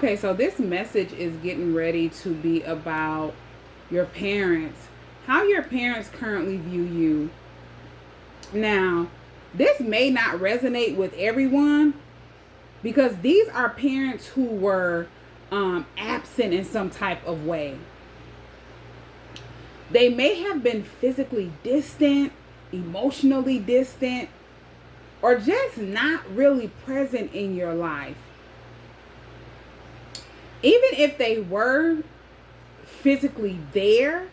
Okay, so this message is getting ready to be about your parents, how your parents currently view you. Now, this may not resonate with everyone because these are parents who were absent in some type of way. They may have been physically distant, emotionally distant, or just not really present in your life. Even if they were physically there,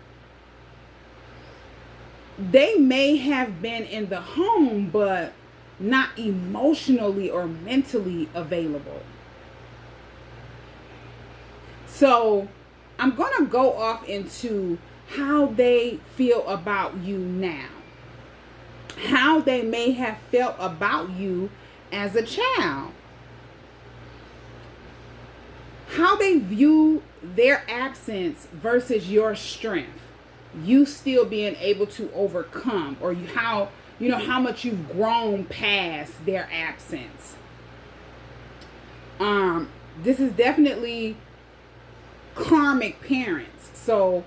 they may have been in the home, but not emotionally or mentally available. So I'm going to go off into how they feel about you now, how they may have felt about you as a child, how they view their absence versus your strength, you still being able to overcome, or how much you've grown past their absence. This is definitely karmic parents. So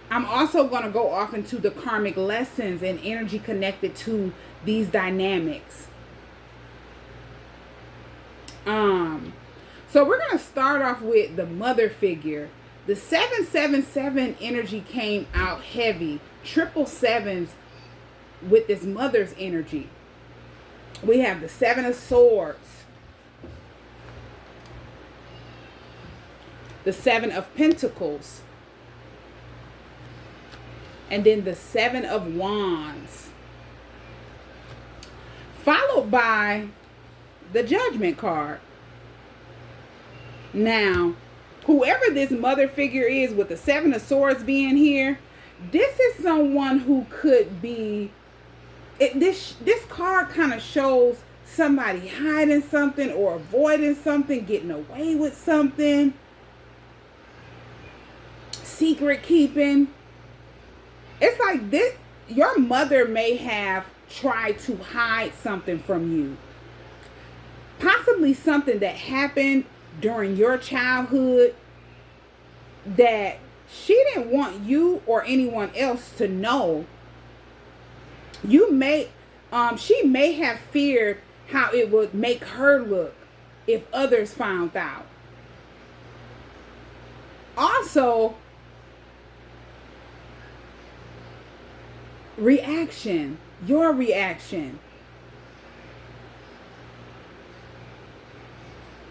I'm also going to go off into the karmic lessons and energy connected to these dynamics. So we're going to start off with the mother figure. The 777 energy came out heavy. Triple sevens with this mother's energy. We have the 7 of swords, the 7 of pentacles, and then the 7 of wands, followed by the judgment card. Now, whoever this mother figure is with the 7 of swords being here, this is someone who could be, this card kind of shows somebody hiding something or avoiding something, getting away with something, secret keeping. It's like this, your mother may have tried to hide something from you. Possibly something that happened during your childhood that she didn't want you or anyone else to know. She may have feared how it would make her look if others found out. Also, your reaction.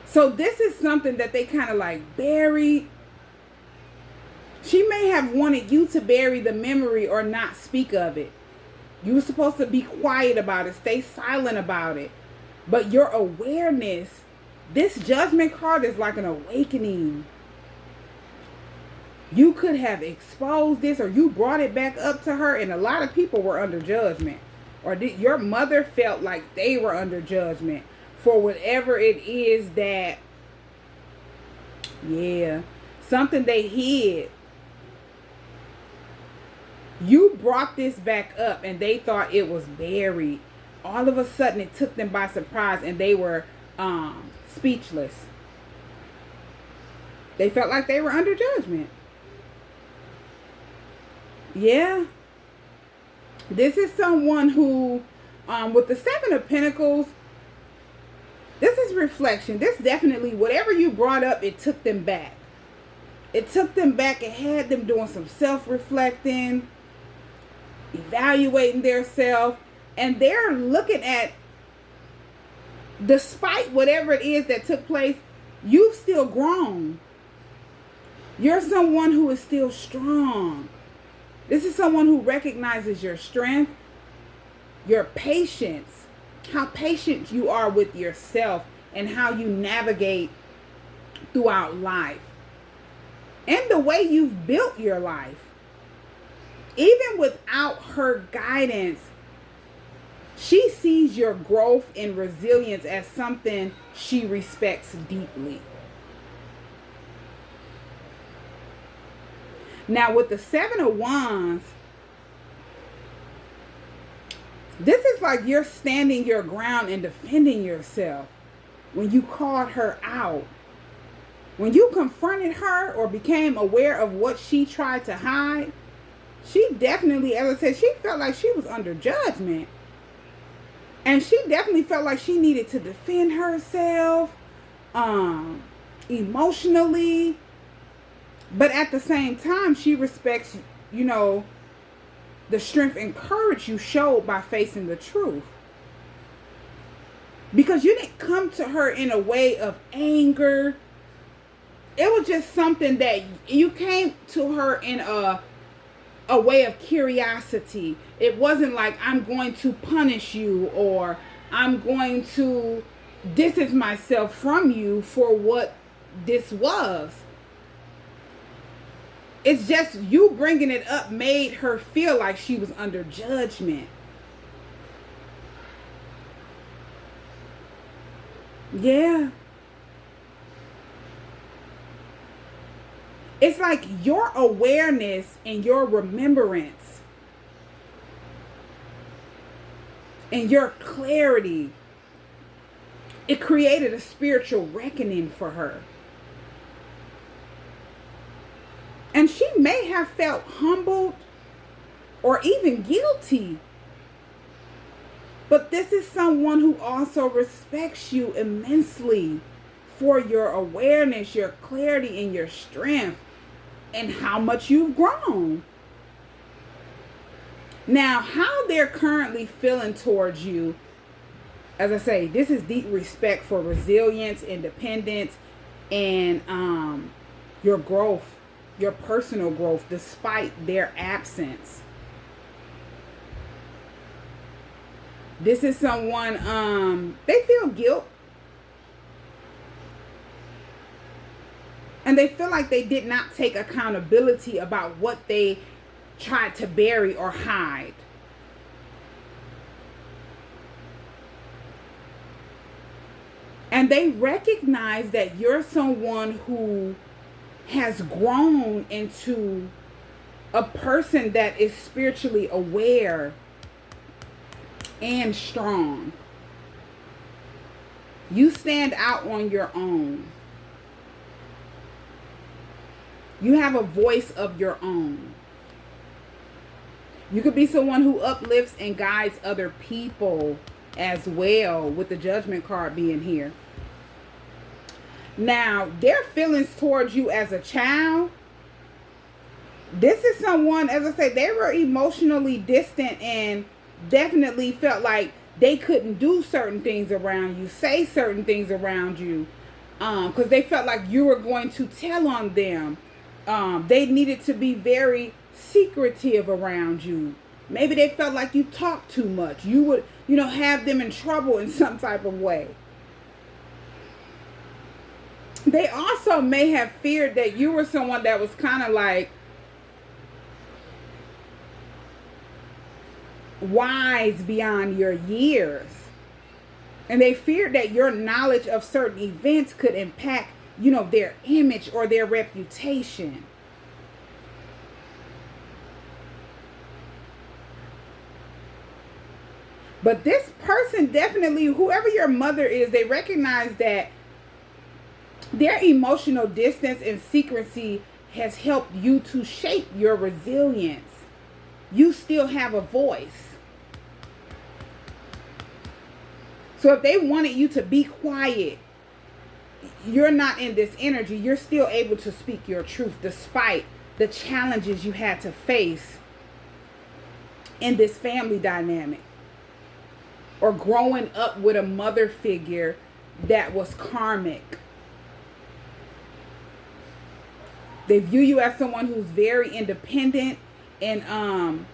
So this is something that they kind of like buried. She may have wanted you to bury the memory or not speak of it. You were supposed to be quiet about it, stay silent about it. But your awareness, this judgment card is like an awakening. You could have exposed this, or you brought it back up to her, and a lot of people were under judgment. Or your mother felt like they were under judgment for whatever it is that, something they hid. You brought this back up and they thought it was buried. All of a sudden it took them by surprise and they were speechless. They felt like they were under judgment. Yeah. This is someone who, with the 7 of Pentacles, this is reflection. This definitely, whatever you brought up, it took them back. It took them back and had them doing some self-reflecting, evaluating their self, and they're looking at, despite whatever it is that took place, you've still grown. You're someone who is still strong. This is someone who recognizes your strength, your patience, how patient you are with yourself, and how you navigate throughout life, and the way you've built your life. Even without her guidance, she sees your growth and resilience as something she respects deeply. Now, with the 7 of Wands, this is like you're standing your ground and defending yourself. when you called her out. When you confronted her or became aware of what she tried to hide, she definitely, as I said, she felt like she was under judgment. And she definitely felt like she needed to defend herself emotionally. But at the same time, she respects, the strength and courage you showed by facing the truth. Because you didn't come to her in a way of anger. It was just something that you came to her in a way of curiosity. It wasn't like, I'm going to punish you, or I'm going to distance myself from you for what this was. It's just you bringing it up made her feel like she was under judgment. Yeah. It's like your awareness and your remembrance and your clarity, it created a spiritual reckoning for her. And she may have felt humbled or even guilty. But this is someone who also respects you immensely for your awareness, your clarity, and your strength, and how much you've grown. Now, how they're currently feeling towards you, as I say, this is deep respect for resilience, independence, and your growth, your personal growth, despite their absence. This is someone, they feel guilt. And they feel like they did not take accountability about what they tried to bury or hide. And they recognize that you're someone who has grown into a person that is spiritually aware and strong. You stand out on your own. You have a voice of your own. You could be someone who uplifts and guides other people as well, with the Judgment card being here. Now, their feelings towards you as a child, this is someone, as I say, they were emotionally distant and definitely felt like they couldn't do certain things around you, say certain things around you, because they felt like you were going to tell on them. They needed to be very secretive around you. Maybe they felt like you talked too much. You would, have them in trouble in some type of way. They also may have feared that you were someone that was kind of like wise beyond your years. And they feared that your knowledge of certain events could impact, their image or their reputation. But this person definitely, whoever your mother is, they recognize that their emotional distance and secrecy has helped you to shape your resilience. You still have a voice. So if they wanted you to be quiet, you're not in this energy. You're still able to speak your truth despite the challenges you had to face in this family dynamic, or growing up with a mother figure that was karmic. They view you as someone who's very independent, and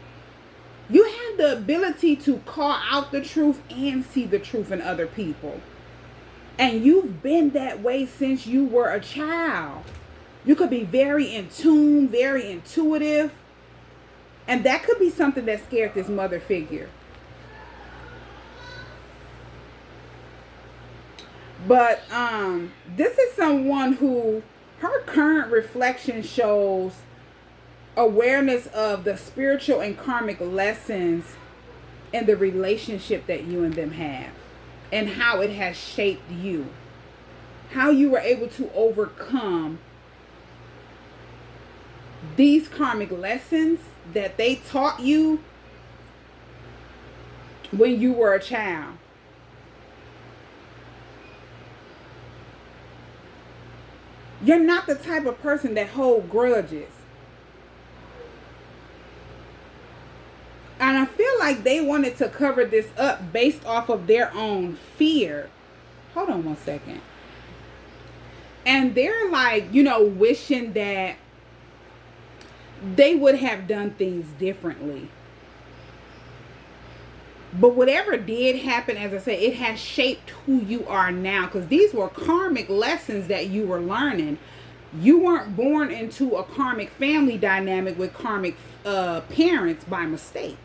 you have the ability to call out the truth and see the truth in other people. And you've been that way since you were a child. You could be very in tune, very intuitive. And that could be something that scared this mother figure. But this is someone who, her current reflection shows awareness of the spiritual and karmic lessons in the relationship that you and them have. and how it has shaped you. How you were able to overcome these karmic lessons that they taught you when you were a child. You're not the type of person that hold grudges. And I feel like they wanted to cover this up based off of their own fear. Hold on one second. And they're like, wishing that they would have done things differently. But whatever did happen, as I said, it has shaped who you are now. Because these were karmic lessons that you were learning. You weren't born into a karmic family dynamic with karmic parents by mistake.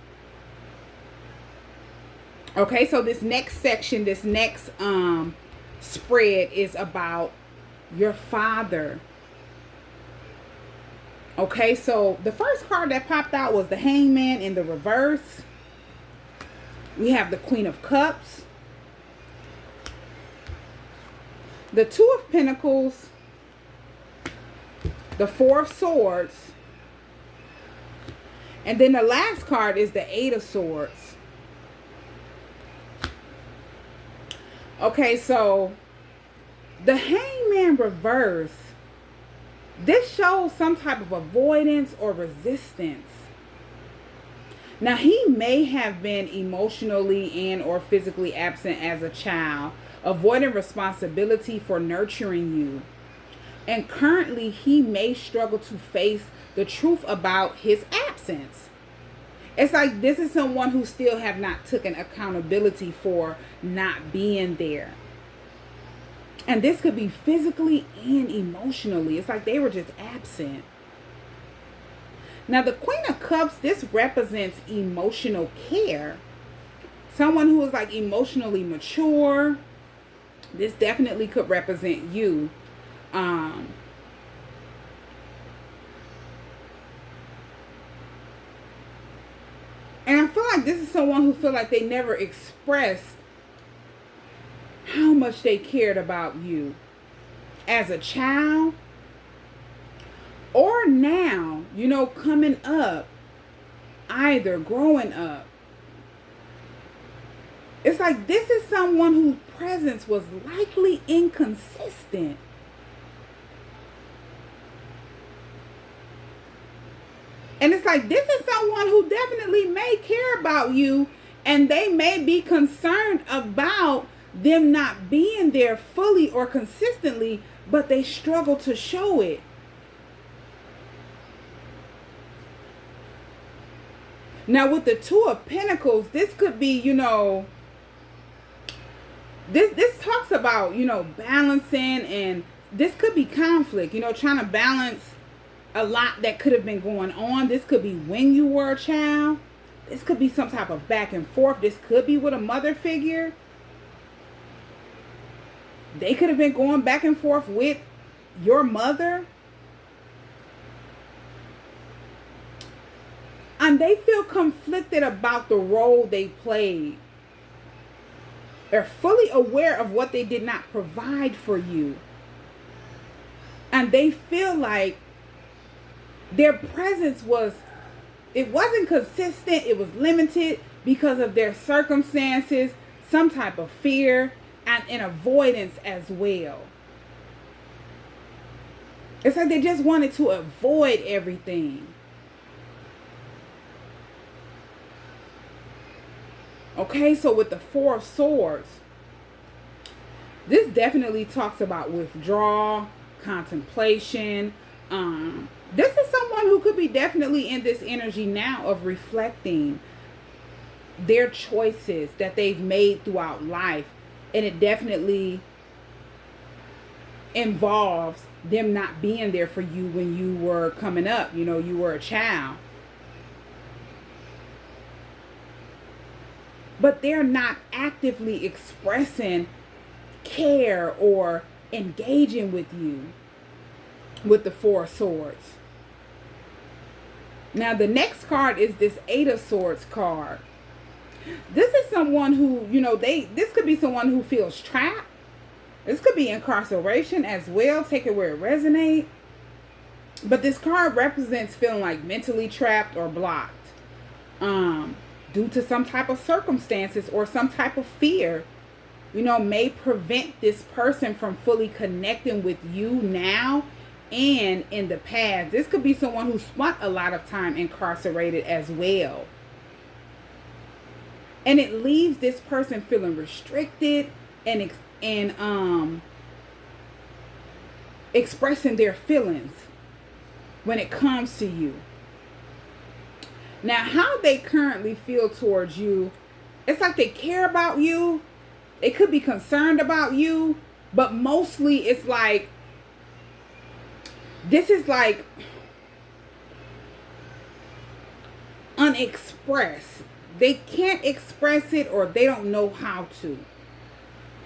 Okay, so this next section, this next spread is about your father. Okay, so the first card that popped out was the Hangman in the reverse. We have the Queen of Cups, the Two of Pentacles, the Four of Swords, and then the last card is the Eight of Swords. Okay, so the Hangman reverse, this shows some type of avoidance or resistance. Now, he may have been emotionally and or physically absent as a child, avoiding responsibility for nurturing you. And currently, he may struggle to face the truth about his absence. It's like this is someone who still have not taken accountability for not being there. And this could be physically and emotionally. It's like they were just absent. Now, the Queen of Cups, this represents emotional care. Someone who is like emotionally mature. This definitely could represent you. And I feel like this is someone who feel like they never expressed how much they cared about you as a child. Or now, coming up, either growing up. It's like this is someone whose presence was likely inconsistent. And it's like this is someone who definitely may care about you, and they may be concerned about them not being there fully or consistently, but they struggle to show it. Now, with the Two of Pentacles, this could be, this talks about, balancing, and this could be conflict, trying to balance a lot that could have been going on. This could be when you were a child. This could be some type of back and forth. This could be with a mother figure. They could have been going back and forth with your mother. And they feel conflicted about the role they played. They're fully aware of what they did not provide for you. And they feel like their presence wasn't consistent. It was limited because of their circumstances, some type of fear, and an avoidance as well. It's like they just wanted to avoid everything. Okay, so with the Four of Swords, this definitely talks about withdrawal, contemplation. This is someone who could be definitely in this energy now of reflecting their choices that they've made throughout life. And it definitely involves them not being there for you when you were coming up. You were a child. But they're not actively expressing care or engaging with you with the Four of Swords. Now, the next card is this Eight of Swords card. This is someone who, this could be someone who feels trapped. This could be incarceration as well. Take it where it resonates. But this card represents feeling like mentally trapped or blocked due to some type of circumstances or some type of fear, may prevent this person from fully connecting with you now and in the past. This could be someone who spent a lot of time incarcerated as well. And it leaves this person feeling restricted and expressing their feelings when it comes to you. Now, how they currently feel towards you, it's like they care about you. They could be concerned about you, but mostly it's like, this is like unexpressed. They can't express it or they don't know how to.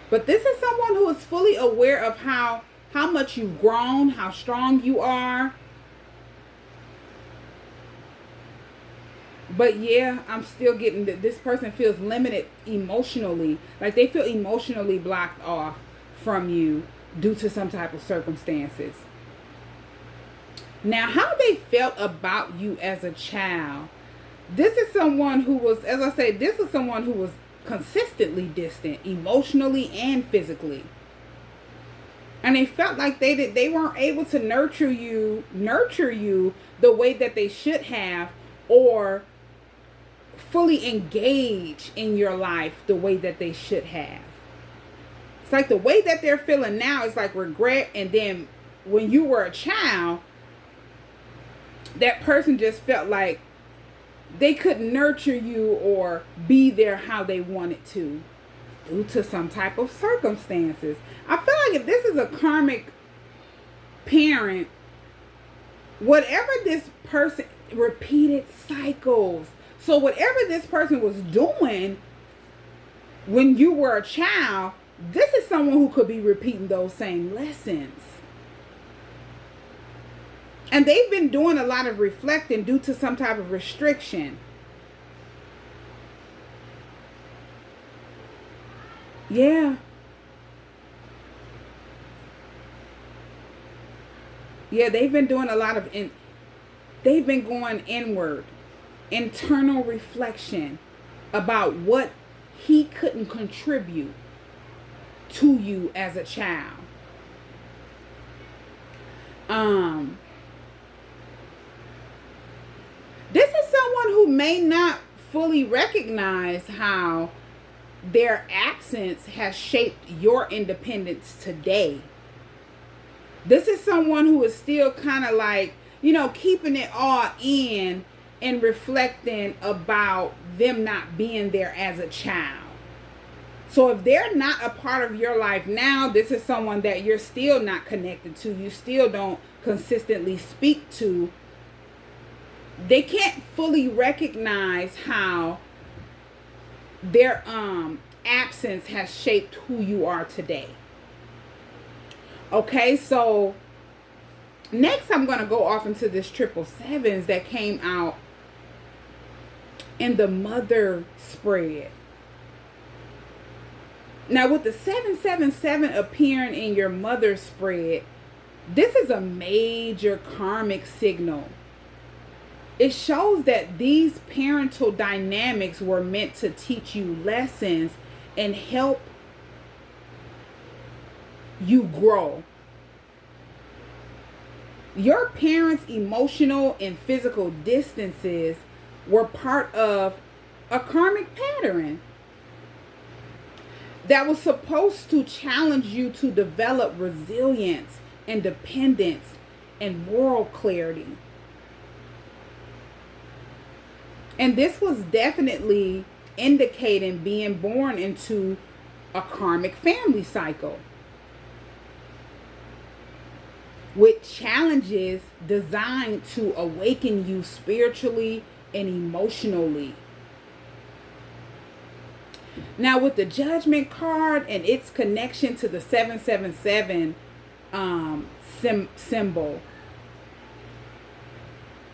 But this is someone who is fully aware of how much you've grown, how strong you are. But yeah, I'm still getting that this person feels limited emotionally. Like they feel emotionally blocked off from you due to some type of circumstances. Now, how they felt about you as a child. This is someone who was, as I said, this is someone who was consistently distant emotionally and physically. And they felt like they weren't able to nurture you the way that they should have, or fully engage in your life the way that they should have. It's like the way that they're feeling now is like regret, and then when you were a child, that person just felt like they couldn't nurture you or be there how they wanted to due to some type of circumstances. I feel like if this is a karmic parent, whatever this person, repeated cycles. So whatever this person was doing when you were a child, this is someone who could be repeating those same lessons. And they've been doing a lot of reflecting due to some type of restriction. Yeah. Yeah, they've been doing a lot of, they've been going inward, internal reflection about what he couldn't contribute to you as a child. This is someone who may not fully recognize how their absence has shaped your independence today. This is someone who is still kind of like, keeping it all in and reflecting about them not being there as a child. So if they're not a part of your life now, this is someone that you're still not connected to. You still don't consistently speak to. They can't fully recognize how their absence has shaped who you are today. Okay, so next I'm going to go off into this 777s that came out in the mother spread. Now with the 777 appearing in your mother spread, this is a major karmic signal. It shows that these parental dynamics were meant to teach you lessons and help you grow. Your parents' emotional and physical distances were part of a karmic pattern that was supposed to challenge you to develop resilience, independence, and moral clarity. And this was definitely indicating being born into a karmic family cycle with challenges designed to awaken you spiritually and emotionally. Now with the Judgment card and its connection to the 777 symbol,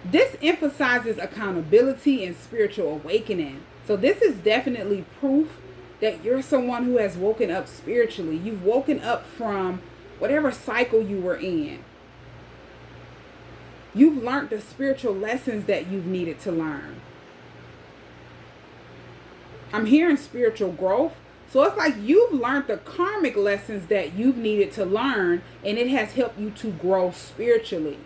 this emphasizes accountability and spiritual awakening. So this is definitely proof that you're someone who has woken up spiritually. You've woken up from whatever cycle you were in. You've learned the spiritual lessons that you've needed to learn. I'm hearing spiritual growth. So it's like you've learned the karmic lessons that you've needed to learn, and it has helped you to grow spiritually.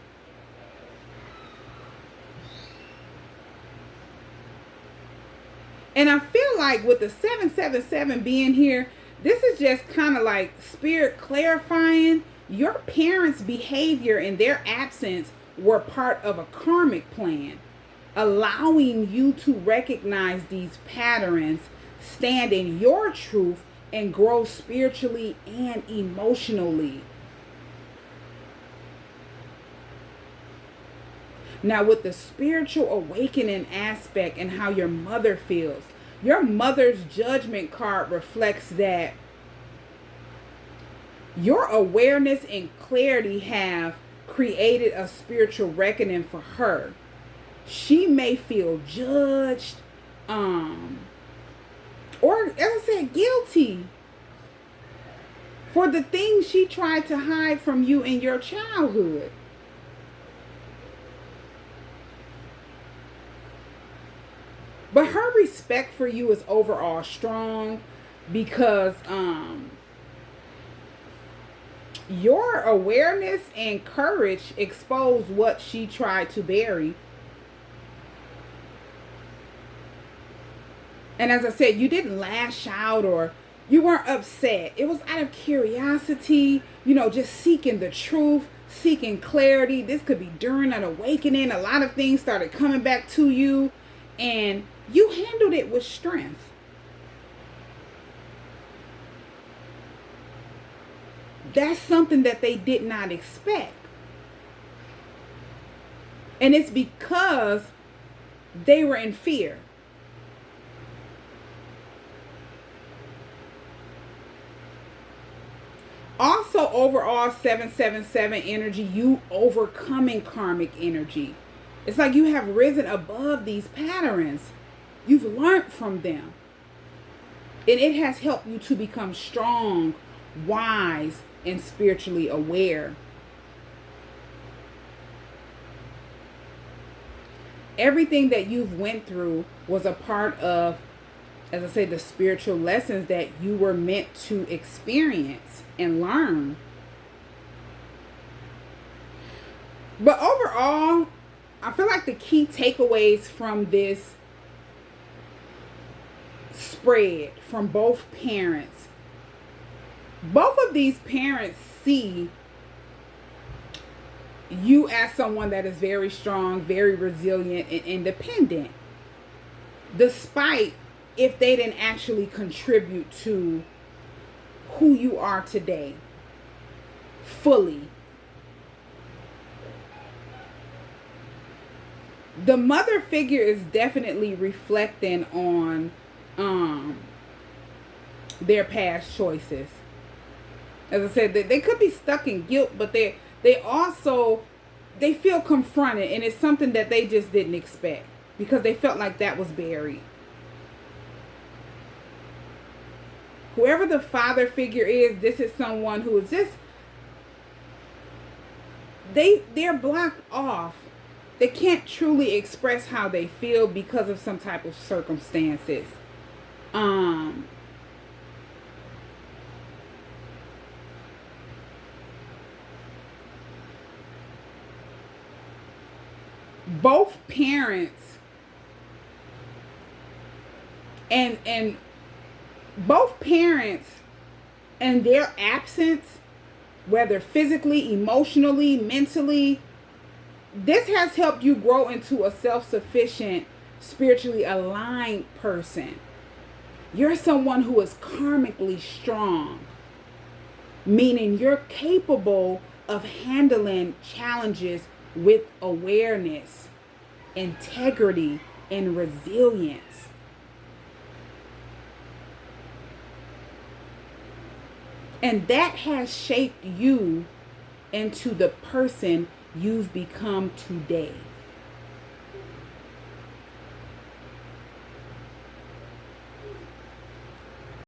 And I feel like with the 777 being here, this is just kind of like spirit clarifying your parents' behavior in their absence were part of a karmic plan, allowing you to recognize these patterns, stand in your truth, and grow spiritually and emotionally. Now, with the spiritual awakening aspect and how your mother feels, your mother's judgment card reflects that your awareness and clarity have created a spiritual reckoning for her. She may feel judged, or as I said, guilty for the things she tried to hide from you in your childhood. But her respect for you is overall strong because your awareness and courage expose what she tried to bury. And as I said, you didn't lash out or you weren't upset. It was out of curiosity, just seeking the truth, seeking clarity. This could be during an awakening. A lot of things started coming back to you, and you handled it with strength. That's something that they did not expect. And it's because they were in fear. Also, overall 777 energy, you overcoming karmic energy. It's like you have risen above these patterns. You've learned from them. And it has helped you to become strong, wise, and spiritually aware. Everything that you've went through was a part of, as I said, the spiritual lessons that you were meant to experience and learn. But overall, I feel like the key takeaways from this spread from both parents. Both of these parents see you as someone that is very strong, very resilient, and independent. Despite if they didn't actually contribute to who you are today fully. The mother figure is definitely reflecting on their past choices. As I said, they could be stuck in guilt, but they feel confronted, and it's something that they just didn't expect because they felt like that was buried. Whoever the father figure is, this is someone who is just, they're blocked off. They can't truly express how they feel because of some type of circumstances. Both parents and both parents and their absence, whether physically, emotionally, mentally, this has helped you grow into a self-sufficient, spiritually aligned person. You're someone who is karmically strong, meaning you're capable of handling challenges with awareness, integrity, and resilience. And that has shaped you into the person you've become today.